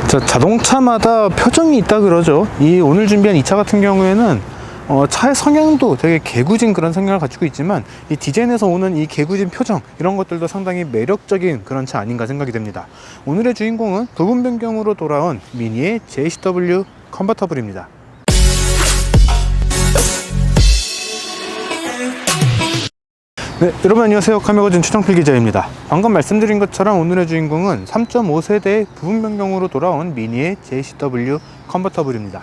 자, 자동차마다 표정이 있다 그러죠. 이 오늘 준비한 이 차 같은 경우에는 차의 성향도 되게 개구진 그런 성향을 가지고 있지만 이 디자인에서 오는 이 개구진 표정 이런 것들도 상당히 매력적인 그런 차 아닌가 생각이 됩니다. 오늘의 주인공은 부분 변경으로 돌아온 미니의 JCW 컨버터블입니다. 네, 여러분 안녕하세요. 카메거진 최정필 기자입니다. 방금 말씀드린 것처럼 오늘의 주인공은 3.5세대 부분 변경으로 돌아온 미니의 JCW 컨버터블입니다.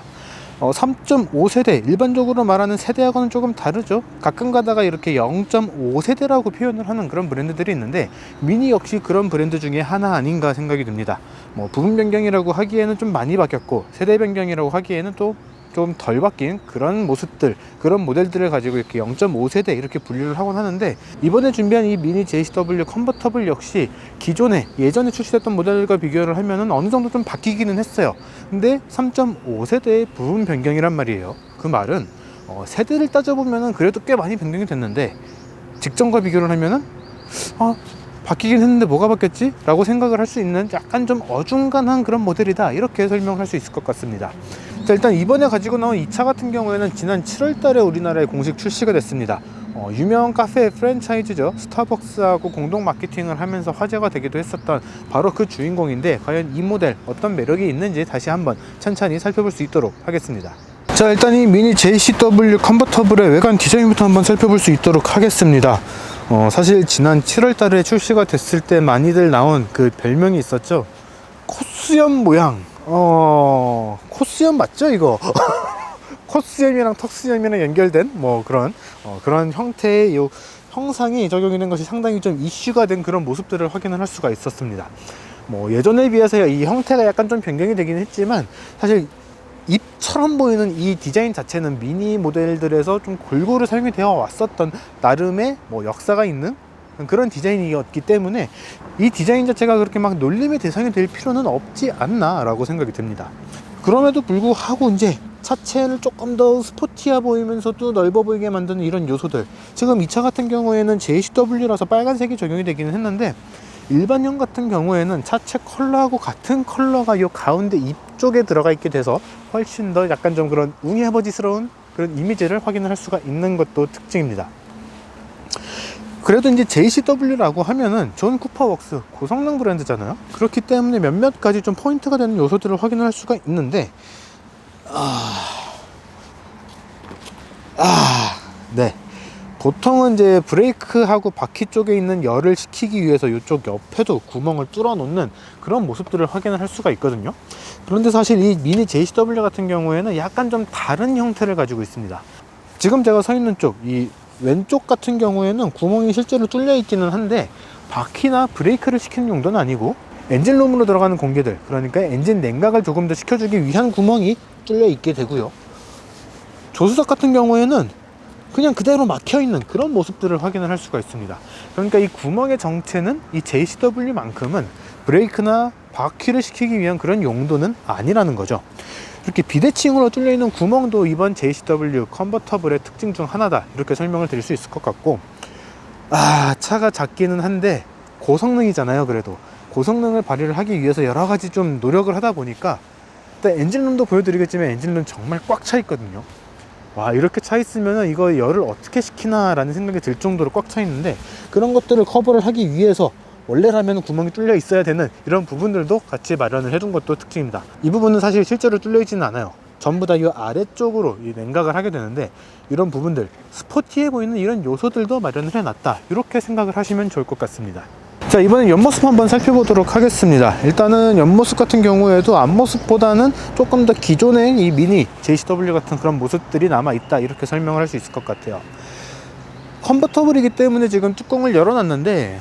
3.5세대, 일반적으로 말하는 세대하고는 조금 다르죠. 가끔 가다가 이렇게 0.5세대라고 표현을 하는 그런 브랜드들이 있는데 미니 역시 그런 브랜드 중에 하나 아닌가 생각이 듭니다. 부분 변경이라고 하기에는 좀 많이 바뀌었고 세대 변경이라고 하기에는 또 좀 덜 바뀐 그런 모습들, 그런 모델들을 가지고 이렇게 0.5세대 이렇게 분류를 하곤 하는데, 이번에 준비한 이 미니 JCW 컨버터블 역시 기존에 예전에 출시됐던 모델과 비교를 하면은 어느 정도 좀 바뀌기는 했어요. 근데 3.5세대의 부분 변경이란 말이에요. 그 말은 세대를 따져보면은 그래도 꽤 많이 변경이 됐는데 직전과 비교를 하면은 바뀌긴 했는데 뭐가 바뀌었지? 라고 생각을 할 수 있는 약간 좀 어중간한 그런 모델이다, 이렇게 설명할 수 있을 것 같습니다. 자, 일단 이번에 가지고 나온 이 차 같은 경우에는 지난 7월 달에 우리나라에 공식 출시가 됐습니다. 유명 카페 프랜차이즈죠. 스타벅스하고 공동 마케팅을 하면서 화제가 되기도 했었던 바로 그 주인공인데, 과연 이 모델 어떤 매력이 있는지 다시 한번 천천히 살펴볼 수 있도록 하겠습니다. 자, 일단 이 미니 JCW 컨버터블의 외관 디자인부터 한번 살펴볼 수 있도록 하겠습니다. 사실 지난 7월 달에 출시가 됐을 때 많이들 나온 그 별명이 있었죠. 코수염 모양. 코수염 맞죠 이거? 코수염이랑 턱수염이랑 연결된 그런 형태의 요 형상이 적용이 된 것이 상당히 좀 이슈가 된 그런 모습들을 확인을 할 수가 있었습니다. 예전에 비해서 이 형태가 약간 좀 변경이 되긴 했지만 사실 입처럼 보이는 이 디자인 자체는 미니 모델들에서 좀 골고루 사용이 되어 왔었던 나름의 역사가 있는 그런 디자인이었기 때문에 이 디자인 자체가 그렇게 막 놀림의 대상이 될 필요는 없지 않나 라고 생각이 듭니다. 그럼에도 불구하고 이제 차체를 조금 더 스포티해 보이면서도 넓어 보이게 만드는 이런 요소들, 지금 이 차 같은 경우에는 JCW라서 빨간색이 적용이 되기는 했는데 일반형 같은 경우에는 차체 컬러하고 같은 컬러가 이 가운데 입 쪽에 들어가 있게 돼서 훨씬 더 약간 좀 그런 웅이아버지스러운 그런 이미지를 확인을 할 수가 있는 것도 특징입니다. 그래도 이제 JCW라고 하면은 존 쿠퍼웍스 고성능 브랜드잖아요. 그렇기 때문에 몇몇 가지 좀 포인트가 되는 요소들을 확인을 할 수가 있는데, 네. 보통은 이제 브레이크하고 바퀴 쪽에 있는 열을 식히기 위해서 이쪽 옆에도 구멍을 뚫어 놓는 그런 모습들을 확인을 할 수가 있거든요. 그런데 사실 이 미니 JCW 같은 경우에는 약간 좀 다른 형태를 가지고 있습니다. 지금 제가 서 있는 쪽, 이 왼쪽 같은 경우에는 구멍이 실제로 뚫려 있기는 한데 바퀴나 브레이크를 식히는 용도는 아니고 엔진룸으로 들어가는 공기들, 그러니까 엔진 냉각을 조금 더 식혀주기 위한 구멍이 뚫려 있게 되고요. 조수석 같은 경우에는 그냥 그대로 막혀있는 그런 모습들을 확인을 할 수가 있습니다. 그러니까 이 구멍의 정체는 이 JCW만큼은 브레이크나 바퀴를 식히기 위한 그런 용도는 아니라는 거죠. 이렇게 비대칭으로 뚫려 있는 구멍도 이번 JCW 컨버터블의 특징 중 하나다, 이렇게 설명을 드릴 수 있을 것 같고, 차가 작기는 한데 고성능이잖아요. 그래도 고성능을 발휘를 하기 위해서 여러 가지 좀 노력을 하다 보니까 일단 엔진룸도 보여드리겠지만 엔진룸 정말 꽉 차 있거든요. 와, 이렇게 차 있으면 이거 열을 어떻게 식히나 라는 생각이 들 정도로 꽉 차 있는데, 그런 것들을 커버를 하기 위해서 원래라면 구멍이 뚫려 있어야 되는 이런 부분들도 같이 마련을 해둔 것도 특징입니다. 이 부분은 사실 실제로 뚫려 있지는 않아요. 전부 다 이 아래쪽으로 이 냉각을 하게 되는데, 이런 부분들, 스포티해 보이는 이런 요소들도 마련을 해놨다, 이렇게 생각을 하시면 좋을 것 같습니다. 자, 이번엔 옆모습 한번 살펴보도록 하겠습니다. 일단은 옆모습 같은 경우에도 앞모습보다는 조금 더 기존의 이 미니 JCW 같은 그런 모습들이 남아있다, 이렇게 설명을 할 수 있을 것 같아요. 컨버터블이기 때문에 지금 뚜껑을 열어놨는데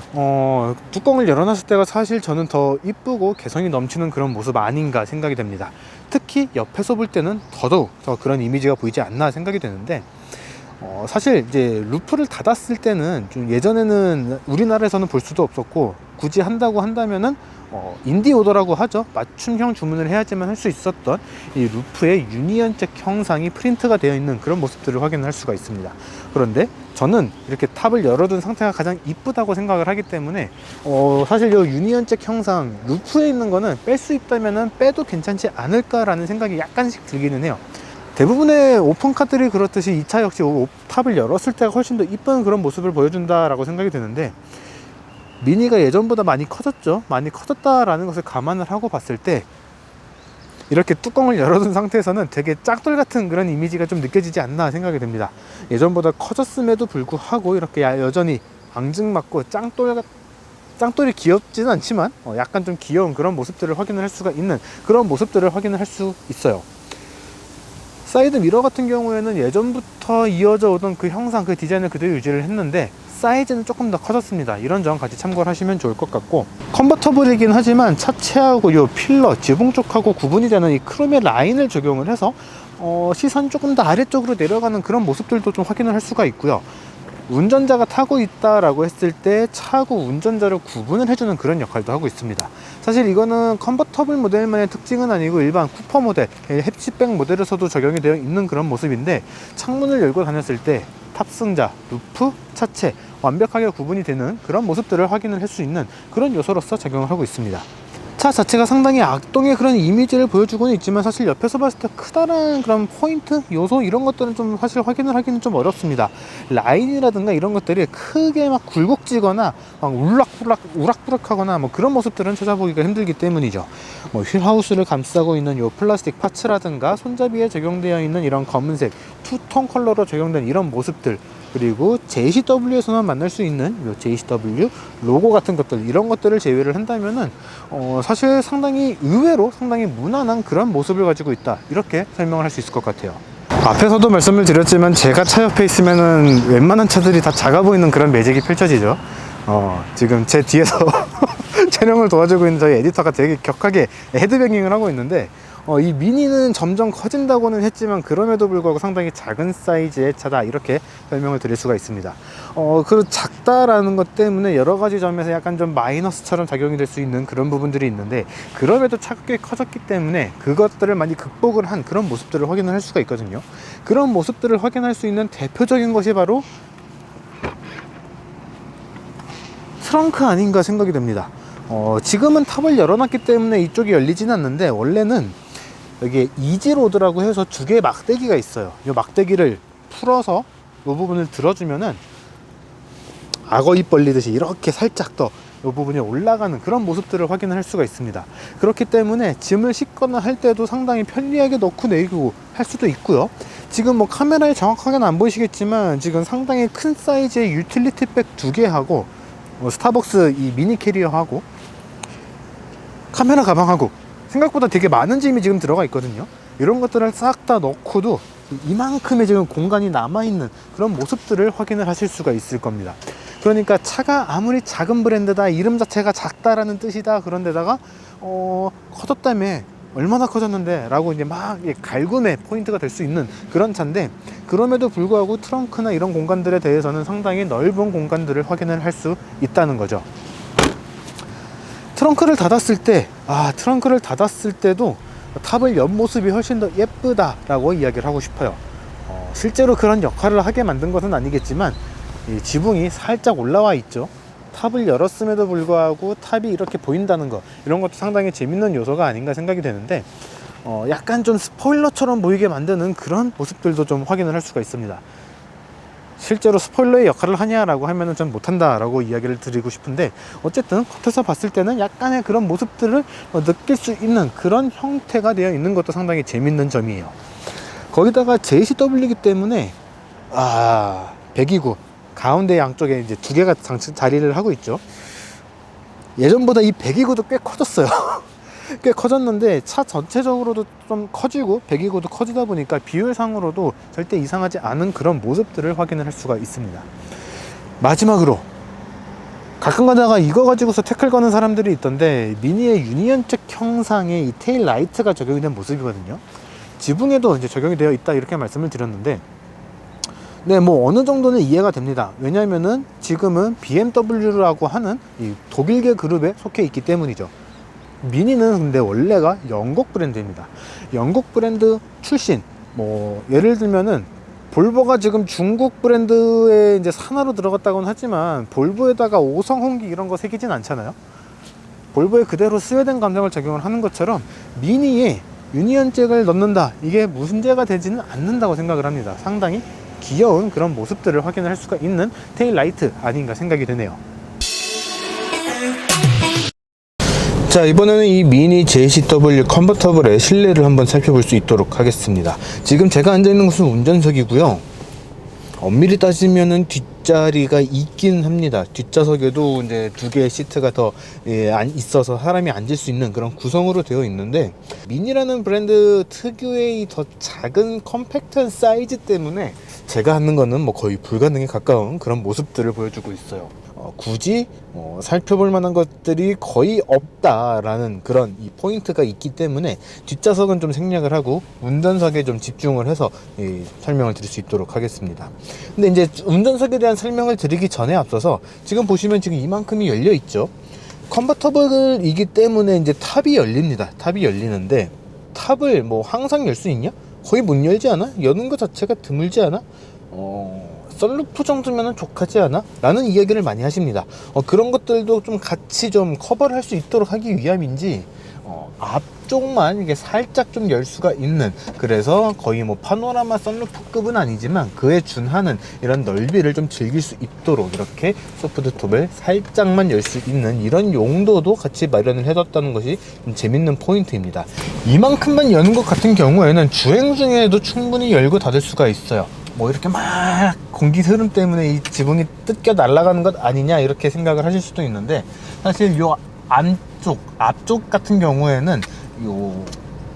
뚜껑을 열어놨을 때가 사실 저는 더 이쁘고 개성이 넘치는 그런 모습 아닌가 생각이 됩니다. 특히 옆에서 볼 때는 더더욱 더 그런 이미지가 보이지 않나 생각이 되는데, 사실 이제 루프를 닫았을 때는 좀 예전에는 우리나라에서는 볼 수도 없었고, 굳이 한다고 한다면은 인디 오더라고 하죠. 맞춤형 주문을 해야지만 할 수 있었던 이 루프의 유니언잭 형상이 프린트가 되어 있는 그런 모습들을 확인할 수가 있습니다. 그런데 저는 이렇게 탑을 열어둔 상태가 가장 이쁘다고 생각을 하기 때문에 사실 이 유니언잭 형상 루프에 있는 거는 뺄 수 있다면은 빼도 괜찮지 않을까라는 생각이 약간씩 들기는 해요. 대부분의 오픈카들이 그렇듯이 이 차 역시 탑을 열었을 때가 훨씬 더 이쁜 그런 모습을 보여준다라고 생각이 드는데, 미니가 예전보다 많이 커졌죠. 많이 커졌다라는 것을 감안을 하고 봤을 때 이렇게 뚜껑을 열어둔 상태에서는 되게 짝돌 같은 그런 이미지가 좀 느껴지지 않나 생각이 듭니다. 예전보다 커졌음에도 불구하고 이렇게 여전히 앙증맞고 짱돌이 귀엽지는 않지만 약간 좀 귀여운 그런 모습들을 확인을 할 수가 있는 그런 모습들을 확인을 할 수 있어요. 사이드 미러 같은 경우에는 예전부터 이어져 오던 그 형상, 그 디자인을 그대로 유지를 했는데 사이즈는 조금 더 커졌습니다. 이런 점 같이 참고를 하시면 좋을 것 같고, 컨버터블이긴 하지만 차체하고 이 필러, 지붕 쪽하고 구분이 되는 이 크롬의 라인을 적용을 해서 시선 조금 더 아래쪽으로 내려가는 그런 모습들도 좀 확인을 할 수가 있고요. 운전자가 타고 있다라고 했을 때 차하고 운전자를 구분을 해주는 그런 역할도 하고 있습니다. 사실 이거는 컨버터블 모델만의 특징은 아니고 일반 쿠퍼 모델, 해치백 모델에서도 적용이 되어 있는 그런 모습인데, 창문을 열고 다녔을 때 탑승자, 루프, 차체 완벽하게 구분이 되는 그런 모습들을 확인을 할 수 있는 그런 요소로서 적용을 하고 있습니다. 차 자체가 상당히 악동의 그런 이미지를 보여주고는 있지만, 사실 옆에서 봤을 때 크다란 그런 포인트, 요소 이런 것들은 좀 사실 확인을 하기는 좀 어렵습니다. 라인이라든가 이런 것들이 크게 막 굴곡지거나 막 우락부락하거나 뭐 그런 모습들은 찾아보기가 힘들기 때문이죠. 뭐 휠하우스를 감싸고 있는 요 플라스틱 파츠라든가 손잡이에 적용되어 있는 이런 검은색 투톤 컬러로 적용된 이런 모습들, 그리고 JCW에서만 만날 수 있는 요 JCW 로고 같은 것들, 이런 것들을 제외를 한다면은 사실 상당히 의외로 상당히 무난한 그런 모습을 가지고 있다, 이렇게 설명을 할 수 있을 것 같아요. 앞에서도 말씀을 드렸지만 제가 차 옆에 있으면은 웬만한 차들이 다 작아 보이는 그런 매직이 펼쳐지죠. 지금 제 뒤에서 촬영을 도와주고 있는 저희 에디터가 되게 격하게 헤드뱅잉을 하고 있는데, 이 미니는 점점 커진다고는 했지만 그럼에도 불구하고 상당히 작은 사이즈의 차다, 이렇게 설명을 드릴 수가 있습니다. 그 작다라는 것 때문에 여러 가지 점에서 약간 좀 마이너스처럼 작용이 될 수 있는 그런 부분들이 있는데, 그럼에도 차가 꽤 커졌기 때문에 그것들을 많이 극복을 한 그런 모습들을 확인을 할 수가 있거든요. 그런 모습들을 확인할 수 있는 대표적인 것이 바로 트렁크 아닌가 생각이 됩니다. 지금은 탑을 열어놨기 때문에 이쪽이 열리진 않는데, 원래는 여기에 이지로드라고 해서 두 개의 막대기가 있어요. 이 막대기를 풀어서 이 부분을 들어주면은 악어 입 벌리듯이 이렇게 살짝 더 이 부분이 올라가는 그런 모습들을 확인을 할 수가 있습니다. 그렇기 때문에 짐을 싣거나 할 때도 상당히 편리하게 넣고 내리고 할 수도 있고요. 지금 뭐 카메라에 정확하게는 안 보이시겠지만 지금 상당히 큰 사이즈의 유틸리티 백 두 개하고 스타벅스 이 미니 캐리어하고 카메라 가방하고 생각보다 되게 많은 짐이 지금 들어가 있거든요. 이런 것들을 싹 다 넣고도 이만큼의 지금 공간이 남아있는 그런 모습들을 확인을 하실 수가 있을 겁니다. 그러니까 차가 아무리 작은 브랜드다, 이름 자체가 작다라는 뜻이다, 그런데다가 커졌다며 얼마나 커졌는데 라고 이제 막 갈굼의 포인트가 될 수 있는 그런 차인데, 그럼에도 불구하고 트렁크나 이런 공간들에 대해서는 상당히 넓은 공간들을 확인을 할 수 있다는 거죠. 트렁크를 닫았을 때도 탑을 연 모습이 훨씬 더 예쁘다라고 이야기를 하고 싶어요. 실제로 그런 역할을 하게 만든 것은 아니겠지만 이 지붕이 살짝 올라와 있죠. 탑을 열었음에도 불구하고 탑이 이렇게 보인다는 거, 이런 것도 상당히 재밌는 요소가 아닌가 생각이 되는데, 약간 좀 스포일러처럼 보이게 만드는 그런 모습들도 좀 확인을 할 수가 있습니다. 실제로 스포일러의 역할을 하냐라고 하면은 좀 못한다라고 이야기를 드리고 싶은데, 어쨌든 겉에서 봤을 때는 약간의 그런 모습들을 느낄 수 있는 그런 형태가 되어 있는 것도 상당히 재밌는 점이에요. 거기다가 JCW이기 때문에 배기구 가운데 양쪽에 이제 두 개가 자리를 하고 있죠. 예전보다 이 배기구도 꽤 커졌어요. 꽤 커졌는데 차 전체적으로도 좀 커지고 배기구도 커지다 보니까 비율상으로도 절대 이상하지 않은 그런 모습들을 확인을 할 수가 있습니다. 마지막으로 가끔 가다가 이거 가지고서 태클 거는 사람들이 있던데, 미니의 유니언잭 형상의 이 테일 라이트가 적용이 된 모습이거든요. 지붕에도 이제 적용이 되어 있다, 이렇게 말씀을 드렸는데, 네, 뭐 어느 정도는 이해가 됩니다. 왜냐면은 지금은 BMW라고 하는 이 독일계 그룹에 속해 있기 때문이죠. 미니는 근데 원래가 영국 브랜드입니다. 영국 브랜드 출신. 뭐 예를 들면은 볼보가 지금 중국 브랜드에 이제 산하로 들어갔다고는 하지만 볼보에다가 오성 홍기 이런 거 새기진 않잖아요. 볼보에 그대로 스웨덴 감정을 적용을 하는 것처럼 미니에 유니언잭을 넣는다, 이게 문제가 되지는 않는다고 생각을 합니다. 상당히 귀여운 그런 모습들을 확인할 수가 있는 테일라이트 아닌가 생각이 드네요. 자, 이번에는 이 미니 JCW 컨버터블의 실내를 한번 살펴볼 수 있도록 하겠습니다. 지금 제가 앉아있는 곳은 운전석이고요. 엄밀히 따지면은 뒷자리가 있긴 합니다. 뒷좌석에도 이제 두 개의 시트가 더 있어서 사람이 앉을 수 있는 그런 구성으로 되어 있는데, 미니라는 브랜드 특유의 이 더 작은 컴팩트한 사이즈 때문에 제가 하는 거는 뭐 거의 불가능에 가까운 그런 모습들을 보여주고 있어요. 굳이 살펴볼 만한 것들이 거의 없다라는 그런 이 포인트가 있기 때문에 뒷좌석은 좀 생략을 하고 운전석에 좀 집중을 해서 설명을 드릴 수 있도록 하겠습니다. 근데 이제 운전석에 대한 설명을 드리기 전에 앞서서 지금 보시면 지금 이만큼이 열려 있죠. 컨버터블이기 때문에 이제 탑이 열립니다. 탑이 열리는데 탑을 뭐 항상 열 수 있냐? 거의 못 열지 않아? 여는 것 자체가 드물지 않아? 썬루프 정도면은 족하지 않아? 라는 이야기를 많이 하십니다. 그런 것들도 좀 같이 좀 커버를 할 수 있도록 하기 위함인지 앞쪽만 이게 살짝 좀 열 수가 있는, 그래서 거의 뭐 파노라마 썬루프급은 아니지만 그에 준하는 이런 넓이를 좀 즐길 수 있도록 이렇게 소프트톱을 살짝만 열 수 있는 이런 용도도 같이 마련을 해뒀다는 것이 좀 재밌는 포인트입니다. 이만큼만 여는 것 같은 경우에는 주행 중에도 충분히 열고 닫을 수가 있어요. 뭐 이렇게 막 공기 흐름 때문에 이 지붕이 뜯겨 날아가는 것 아니냐 이렇게 생각을 하실 수도 있는데, 사실 요 앞쪽 같은 경우에는 요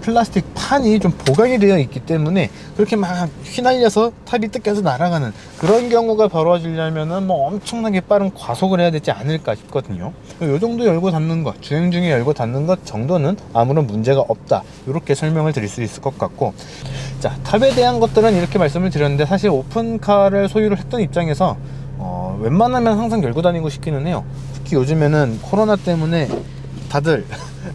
플라스틱 판이 좀 보강이 되어 있기 때문에 그렇게 막 휘날려서 탑이 뜯겨서 날아가는 그런 경우가 벌어지려면은 뭐 엄청나게 빠른 과속을 해야 되지 않을까 싶거든요. 요 정도 열고 닫는 것, 주행 중에 열고 닫는 것 정도는 아무런 문제가 없다, 이렇게 설명을 드릴 수 있을 것 같고, 자, 탑에 대한 것들은 이렇게 말씀을 드렸는데, 사실 오픈카를 소유를 했던 입장에서 웬만하면 항상 열고 다니고 싶기는 해요. 특히 요즘에는 코로나 때문에 다들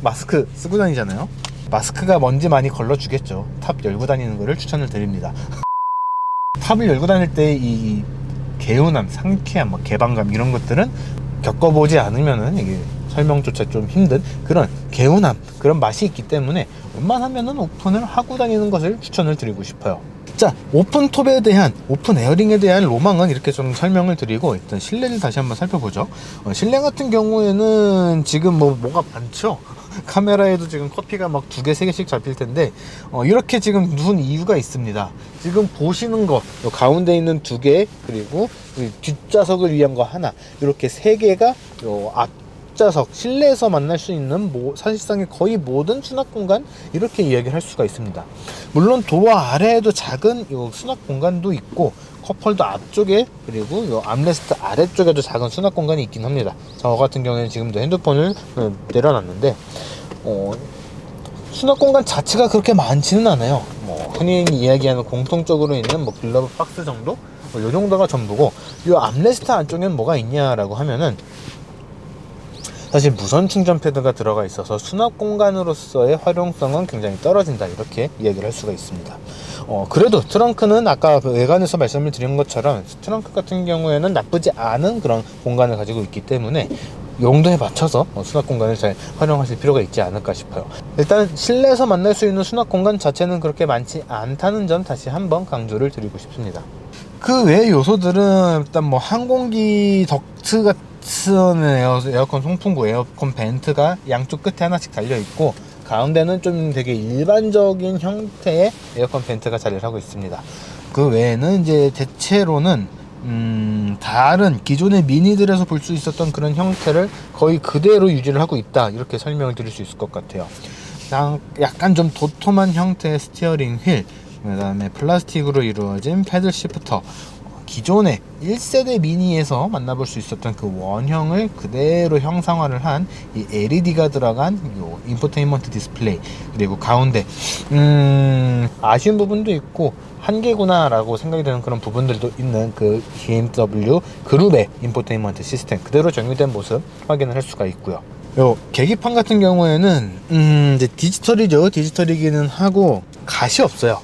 마스크 쓰고 다니잖아요. 마스크가 먼지 많이 걸러주겠죠. 탑 열고 다니는 거를 추천을 드립니다. 탑을 열고 다닐 때 이 개운함, 상쾌함, 뭐 개방감 이런 것들은 겪어보지 않으면은 이게 설명조차 좀 힘든 그런 개운함, 그런 맛이 있기 때문에 웬만하면은 오픈을 하고 다니는 것을 추천을 드리고 싶어요. 자, 오픈톱에 대한, 오픈 에어링에 대한 로망은 이렇게 좀 설명을 드리고, 일단 실내를 다시 한번 살펴보죠. 실내 같은 경우에는 지금 뭐가 많죠. 카메라에도 지금 커피가 막 2개, 3개씩 잡힐 텐데, 이렇게 지금 둔 이유가 있습니다. 지금 보시는 거, 가운데 있는 2개, 그리고 뒷좌석을 위한 거 하나, 이렇게 3개가 앞좌석, 실내에서 만날 수 있는 사실상의 거의 모든 수납 공간, 이렇게 이야기를 할 수가 있습니다. 물론 도어 아래에도 작은 수납 공간도 있고, 컵홀더 앞쪽에, 그리고 요 암레스트 아래쪽에도 작은 수납 공간이 있긴 합니다. 저 같은 경우에는 지금도 핸드폰을 내려놨는데 수납 공간 자체가 그렇게 많지는 않아요. 흔히 이야기하는 공통적으로 있는 글러브 박스 정도? 요 정도가 전부고, 요 암레스트 안쪽에는 뭐가 있냐라고 하면은 사실 무선 충전 패드가 들어가 있어서 수납 공간으로서의 활용성은 굉장히 떨어진다, 이렇게 이야기를 할 수가 있습니다. 그래도 트렁크는 아까 외관에서 말씀을 드린 것처럼 트렁크 같은 경우에는 나쁘지 않은 그런 공간을 가지고 있기 때문에 용도에 맞춰서 수납 공간을 잘 활용하실 필요가 있지 않을까 싶어요. 일단 실내에서 만날 수 있는 수납 공간 자체는 그렇게 많지 않다는 점 다시 한번 강조를 드리고 싶습니다. 그 외의 요소들은 일단 항공기 덕트 같은 에어컨 송풍구, 에어컨 벤트가 양쪽 끝에 하나씩 달려 있고, 가운데는 좀 되게 일반적인 형태의 에어컨 벤트가 자리를 하고 있습니다. 그 외에는 이제 대체로는 다른 기존의 미니들에서 볼 수 있었던 그런 형태를 거의 그대로 유지를 하고 있다, 이렇게 설명을 드릴 수 있을 것 같아요. 약간 좀 도톰한 형태의 스티어링 휠, 그 다음에 플라스틱으로 이루어진 패들 시프터, 기존의 1세대 미니에서 만나볼 수 있었던 그 원형을 그대로 형상화를 한 이 LED가 들어간 요 인포테인먼트 디스플레이, 그리고 가운데 아쉬운 부분도 있고 한계구나 라고 생각이 드는 그런 부분들도 있는 그 BMW 그룹의 인포테인먼트 시스템 그대로 적용된 모습 확인을 할 수가 있고요. 요 계기판 같은 경우에는 이제 디지털이죠. 디지털이기는 하고 갓이 없어요.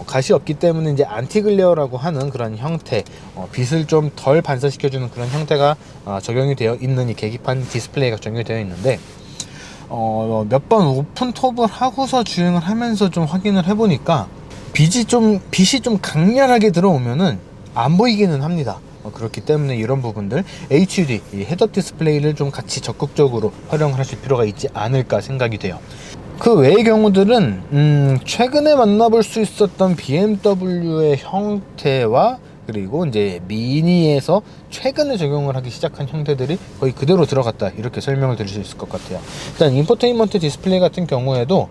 갓이 없기 때문에 이제 안티글레어라고 하는 그런 형태, 빛을 좀 덜 반사시켜주는 그런 형태가 적용이 되어 있는 이 계기판 디스플레이가 적용이 되어 있는데, 몇 번 오픈 톱을 하고서 주행을 하면서 좀 확인을 해보니까 빛이 좀 강렬하게 들어오면은 안 보이기는 합니다. 그렇기 때문에 이런 부분들 HUD, 이 헤드업 디스플레이를 좀 같이 적극적으로 활용을 하실 필요가 있지 않을까 생각이 돼요. 그 외의 경우들은 최근에 만나볼 수 있었던 BMW의 형태와 그리고 이제 미니에서 최근에 적용을 하기 시작한 형태들이 거의 그대로 들어갔다, 이렇게 설명을 드릴 수 있을 것 같아요. 일단 인포테인먼트 디스플레이 같은 경우에도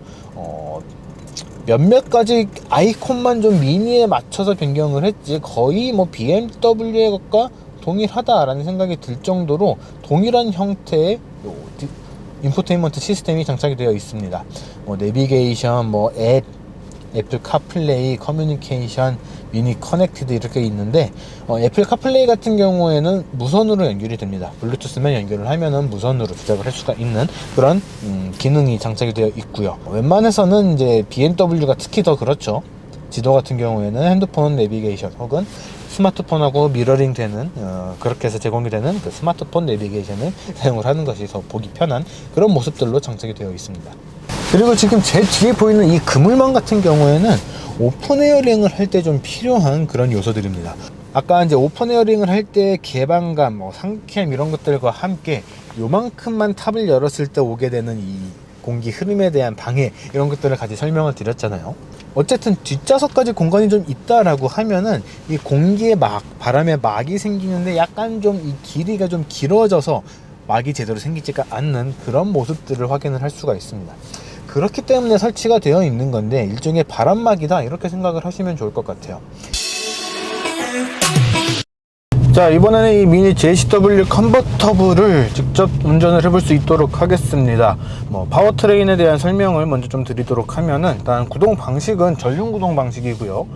몇몇 가지 아이콘만 좀 미니에 맞춰서 변경을 했지 거의 뭐 BMW의 것과 동일하다라는 생각이 들 정도로 동일한 형태의 인포테인먼트 시스템이 장착이 되어 있습니다. 내비게이션, 앱, 애플 카플레이, 커뮤니케이션, 미니 커넥티드 이렇게 있는데, 애플 카플레이 같은 경우에는 무선으로 연결이 됩니다. 블루투스만 연결을 하면은 무선으로 조작을 할 수가 있는 그런 기능이 장착이 되어 있고요. 웬만해서는 이제 BMW가 특히 더 그렇죠. 지도 같은 경우에는 핸드폰 내비게이션 혹은 스마트폰하고 미러링 되는 그렇게 해서 제공이 되는 그 스마트폰 내비게이션을 사용을 하는 것이 더 보기 편한 그런 모습들로 장착이 되어 있습니다. 그리고 지금 제 뒤에 보이는 이 그물망 같은 경우에는 오픈 에어링을 할 때 좀 필요한 그런 요소들입니다. 아까 이제 오픈 에어링을 할 때 개방감, 상쾌함 이런 것들과 함께 요만큼만 탑을 열었을 때 오게 되는 이 공기 흐름에 대한 방해, 이런 것들을 같이 설명을 드렸잖아요. 어쨌든 뒷좌석까지 공간이 좀 있다라고 하면은 이 공기의 바람에 막이 생기는데 약간 좀 이 길이가 좀 길어져서 막이 제대로 생기지가 않는 그런 모습들을 확인을 할 수가 있습니다. 그렇기 때문에 설치가 되어 있는 건데 일종의 바람막이다, 이렇게 생각을 하시면 좋을 것 같아요. 자, 이번에는 이 미니 JCW 컨버터블을 직접 운전을 해볼 수 있도록 하겠습니다. 파워트레인에 대한 설명을 먼저 좀 드리도록 하면은, 일단 구동 방식은 전륜 구동 방식이고요.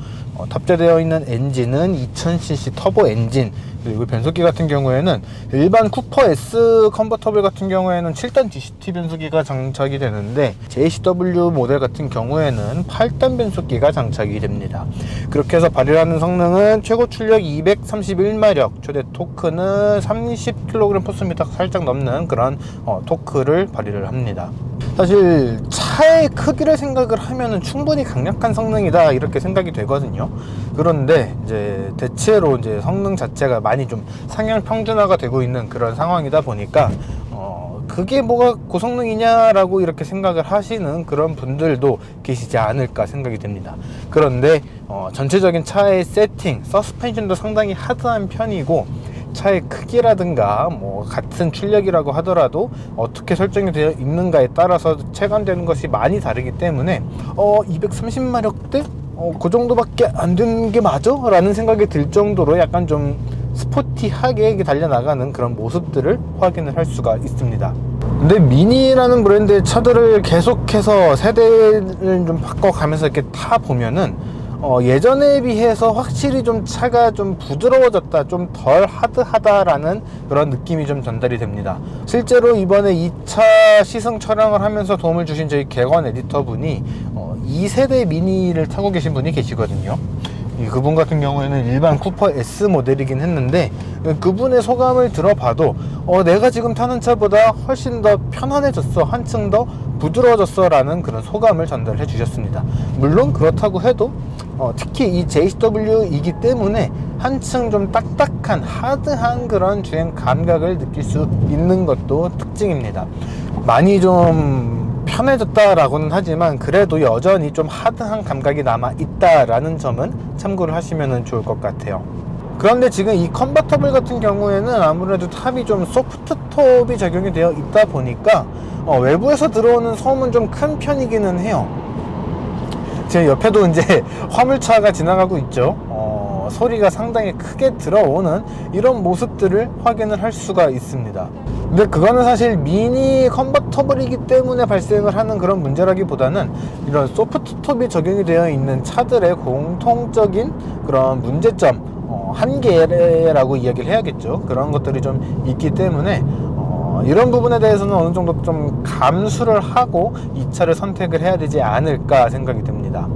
탑재되어 있는 엔진은 2000cc 터보 엔진, 그리고 변속기 같은 경우에는 일반 쿠퍼 S 컨버터블 같은 경우에는 7단 DCT 변속기가 장착이 되는데, JCW 모델 같은 경우에는 8단 변속기가 장착이 됩니다. 그렇게 해서 발휘하는 성능은 최고 출력 231마력, 최대 토크는 30kg/m 살짝 넘는 그런 토크를 발휘를 합니다. 사실 차의 크기를 생각을 하면은 충분히 강력한 성능이다, 이렇게 생각이 되거든요. 그런데 이제 대체로 이제 성능 자체가 많이 좀 상향 평준화가 되고 있는 그런 상황이다 보니까 그게 뭐가 고성능이냐라고 이렇게 생각을 하시는 그런 분들도 계시지 않을까 생각이 됩니다. 그런데 전체적인 차의 세팅, 서스펜션도 상당히 하드한 편이고, 차의 크기라든가 같은 출력이라고 하더라도 어떻게 설정이 되어 있는가에 따라서 체감되는 것이 많이 다르기 때문에 230마력대? 그 정도밖에 안 되는 게 맞아? 라는 생각이 들 정도로 약간 좀 스포티하게 달려나가는 그런 모습들을 확인을 할 수가 있습니다. 근데 미니라는 브랜드의 차들을 계속해서 세대를 좀 바꿔가면서 이렇게 타보면은 예전에 비해서 확실히 좀 차가 좀 부드러워졌다, 좀 덜 하드하다라는 그런 느낌이 좀 전달이 됩니다. 실제로 이번에 2차 시승 촬영을 하면서 도움을 주신 저희 객원 에디터 분이 2세대 미니를 타고 계신 분이 계시거든요. 그분 같은 경우에는 일반 쿠퍼 S 모델이긴 했는데, 그분의 소감을 들어봐도 내가 지금 타는 차보다 훨씬 더 편안해졌어, 한층 더 부드러워졌어 라는 그런 소감을 전달해 주셨습니다. 물론 그렇다고 해도 특히 이 JCW이기 때문에 한층 좀 딱딱한 하드한 그런 주행 감각을 느낄 수 있는 것도 특징입니다. 많이 좀 편해졌다라고는 하지만 그래도 여전히 좀 하드한 감각이 남아있다라는 점은 참고를 하시면 좋을 것 같아요. 그런데 지금 이 컨버터블 같은 경우에는 아무래도 탑이 좀 소프트 톱이 적용이 되어 있다 보니까 외부에서 들어오는 소음은 좀 큰 편이기는 해요. 제 옆에도 이제 화물차가 지나가고 있죠. 소리가 상당히 크게 들어오는 이런 모습들을 확인을 할 수가 있습니다. 근데 그거는 사실 미니 컨버터블이기 때문에 발생을 하는 그런 문제라기보다는 이런 소프트톱이 적용이 되어 있는 차들의 공통적인 그런 문제점, 한계라고 이야기를 해야겠죠. 그런 것들이 좀 있기 때문에 이런 부분에 대해서는 어느 정도 좀 감수를 하고 이 차를 선택을 해야 되지 않을까 생각이 듭니다.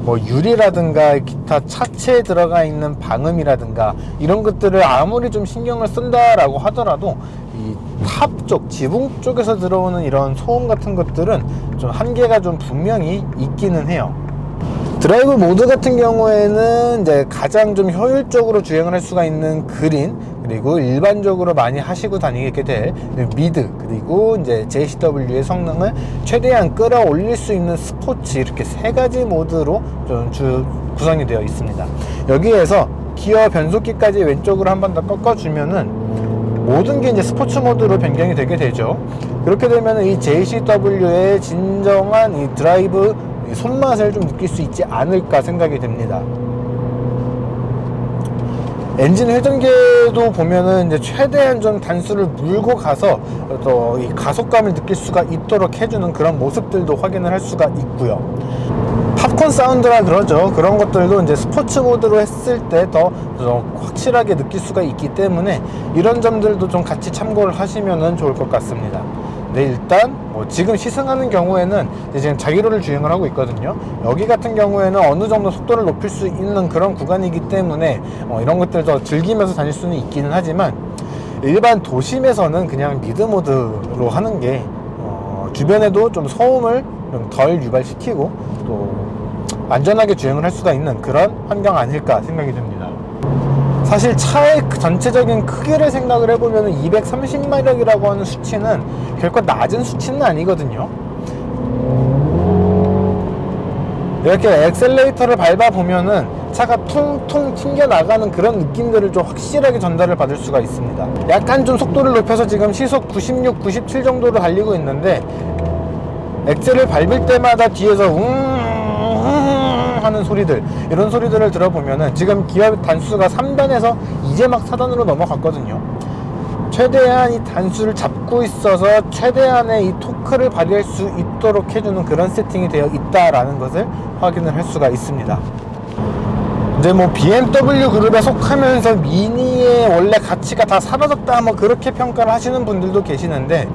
뭐 유리라든가 기타 차체에 들어가 있는 방음이라든가 이런 것들을 아무리 좀 신경을 쓴다라고 하더라도 이 탑 쪽, 지붕 쪽에서 들어오는 이런 소음 같은 것들은 좀 한계가 좀 분명히 있기는 해요. 드라이브 모드 같은 경우에는 이제 가장 좀 효율적으로 주행을 할 수가 있는 그린, 그리고 일반적으로 많이 하시고 다니게 될 미드, 그리고 이제 JCW의 성능을 최대한 끌어올릴 수 있는 스포츠, 이렇게 세 가지 모드로 좀 구성이 되어 있습니다. 여기에서 기어 변속기까지 왼쪽으로 한 번 더 꺾어주면은 모든 게 이제 스포츠 모드로 변경이 되게 되죠. 그렇게 되면 이 JCW의 진정한 이 드라이브 손맛을 좀 느낄 수 있지 않을까 생각이 됩니다. 엔진 회전계도 보면은 이제 최대한 좀 단수를 물고 가서 또 이 가속감을 느낄 수가 있도록 해주는 그런 모습들도 확인을 할 수가 있고요. 팝콘 사운드라 그러죠. 그런 것들도 이제 스포츠 모드로 했을 때 더 확실하게 느낄 수가 있기 때문에 이런 점들도 좀 같이 참고를 하시면 좋을 것 같습니다. 네, 일단 지금 시승하는 경우에는 지금 자기로를 주행을 하고 있거든요. 여기 같은 경우에는 어느 정도 속도를 높일 수 있는 그런 구간이기 때문에 이런 것들도 즐기면서 다닐 수는 있기는 하지만, 일반 도심에서는 그냥 미드 모드로 하는 게 주변에도 좀 소음을 좀 덜 유발시키고 또 안전하게 주행을 할 수가 있는 그런 환경 아닐까 생각이 듭니다. 사실 차의 전체적인 크기를 생각을 해보면 230마력이라고 하는 수치는 결코 낮은 수치는 아니거든요. 이렇게 엑셀레이터를 밟아보면은 차가 퉁퉁 튕겨나가는 그런 느낌들을 좀 확실하게 전달을 받을 수가 있습니다. 약간 좀 속도를 높여서 지금 시속 96, 97 정도로 달리고 있는데, 엑셀을 밟을 때마다 뒤에서 하는 소리들, 이런 소리들을 들어보면은 지금 기어 단수가 3단에서 이제 막 4단으로 넘어갔거든요. 최대한 이 단수를 잡고 있어서 최대한의 이 토크를 발휘할 수 있도록 해주는 그런 세팅이 되어 있다라는 것을 확인을 할 수가 있습니다. 이제 뭐 BMW 그룹에 속하면서 미니의 원래 가치가 다 사라졌다, 뭐 그렇게 평가를 하시는 분들도 계시는데,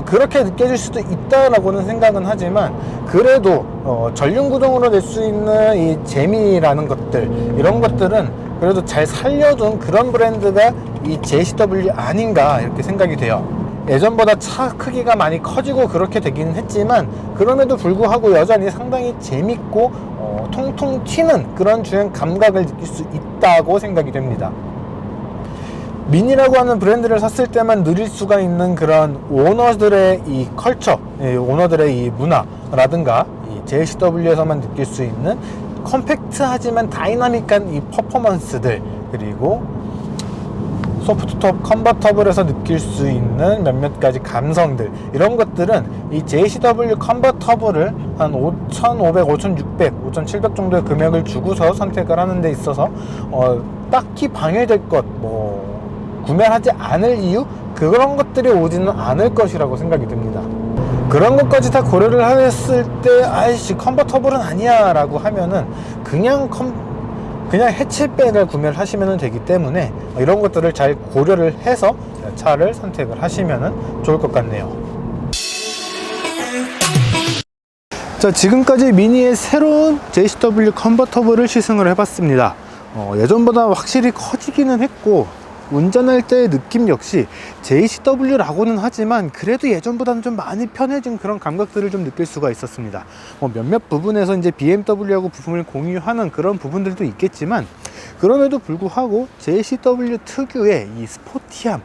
그렇게 느껴질 수도 있다라고는 생각은 하지만, 그래도 전륜 구동으로 낼 수 있는 이 재미라는 것들, 이런 것들은 그래도 잘 살려둔 그런 브랜드가 이 JCW 아닌가 이렇게 생각이 돼요. 예전보다 차 크기가 많이 커지고 그렇게 되기는 했지만, 그럼에도 불구하고 여전히 상당히 재밌고 통통 튀는 그런 주행 감각을 느낄 수 있다고 생각이 됩니다. 미니라고 하는 브랜드를 샀을 때만 누릴 수가 있는 그런 오너들의 이 컬처, 오너들의 이 문화라든가 이 JCW에서만 느낄 수 있는 컴팩트하지만 다이나믹한 이 퍼포먼스들, 그리고 소프트톱 컨버터블에서 느낄 수 있는 몇몇 가지 감성들, 이런 것들은 이 JCW 컨버터블을 한 5,500, 5,600, 5,700 정도의 금액을 주고서 선택을 하는 데 있어서 딱히 방해될 것, 구매하지 않을 이유, 그런 것들이 오지는 않을 것이라고 생각이 듭니다. 그런 것까지 다 고려를 했을 때 아이씨 컨버터블은 아니야 라고 하면은 그냥 해치백을 구매를 하시면 되기 때문에 이런 것들을 잘 고려를 해서 차를 선택을 하시면 좋을 것 같네요. 자, 지금까지 미니의 새로운 JCW 컨버터블을 시승을 해봤습니다. 예전보다 확실히 커지기는 했고, 운전할 때의 느낌 역시 JCW라고는 하지만 그래도 예전보다는 좀 많이 편해진 그런 감각들을 좀 느낄 수가 있었습니다. 몇몇 부분에서 이제 BMW하고 부품을 공유하는 그런 부분들도 있겠지만, 그럼에도 불구하고 JCW 특유의 이 스포티함,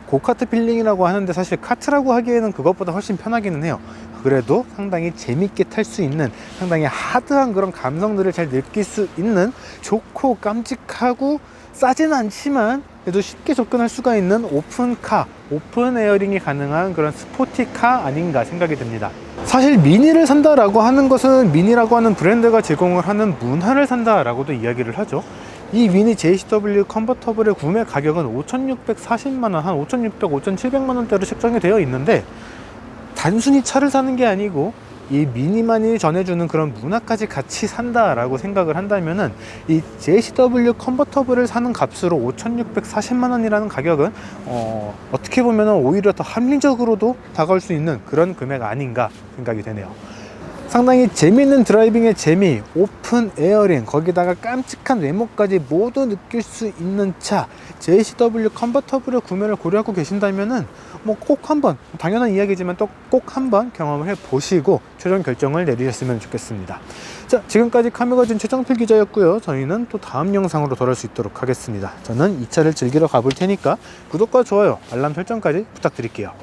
고카트 필링이라고 하는데 사실 카트라고 하기에는 그것보다 훨씬 편하기는 해요. 그래도 상당히 재밌게 탈 수 있는, 상당히 하드한 그런 감성들을 잘 느낄 수 있는, 좋고 깜찍하고 싸진 않지만 그래도 쉽게 접근할 수가 있는 오픈카, 오픈 에어링이 가능한 그런 스포티카 아닌가 생각이 듭니다. 사실 미니를 산다라고 하는 것은 미니라고 하는 브랜드가 제공을 하는 문화를 산다라고도 이야기를 하죠. 이 미니 JCW 컨버터블의 구매 가격은 5,640만원, 한 5,600, 5,700만원대로 책정이 되어 있는데, 단순히 차를 사는 게 아니고 이 미니만이 전해주는 그런 문화까지 같이 산다라고 생각을 한다면은 이 JCW 컨버터블을 사는 값으로 5,640만원이라는 가격은 어떻게 보면 오히려 더 합리적으로도 다가올 수 있는 그런 금액 아닌가 생각이 되네요. 상당히 재미있는 드라이빙의 재미, 오픈 에어링, 거기다가 깜찍한 외모까지 모두 느낄 수 있는 차 JCW 컨버터블의 구매를 고려하고 계신다면은 뭐 꼭 한번, 당연한 이야기지만 또 꼭 한번 경험을 해 보시고 최종 결정을 내리셨으면 좋겠습니다. 자, 지금까지 카메거진 최정필 기자였고요. 저희는 또 다음 영상으로 돌아올 수 있도록 하겠습니다. 저는 이 차를 즐기러 가볼 테니까 구독과 좋아요, 알람 설정까지 부탁드릴게요.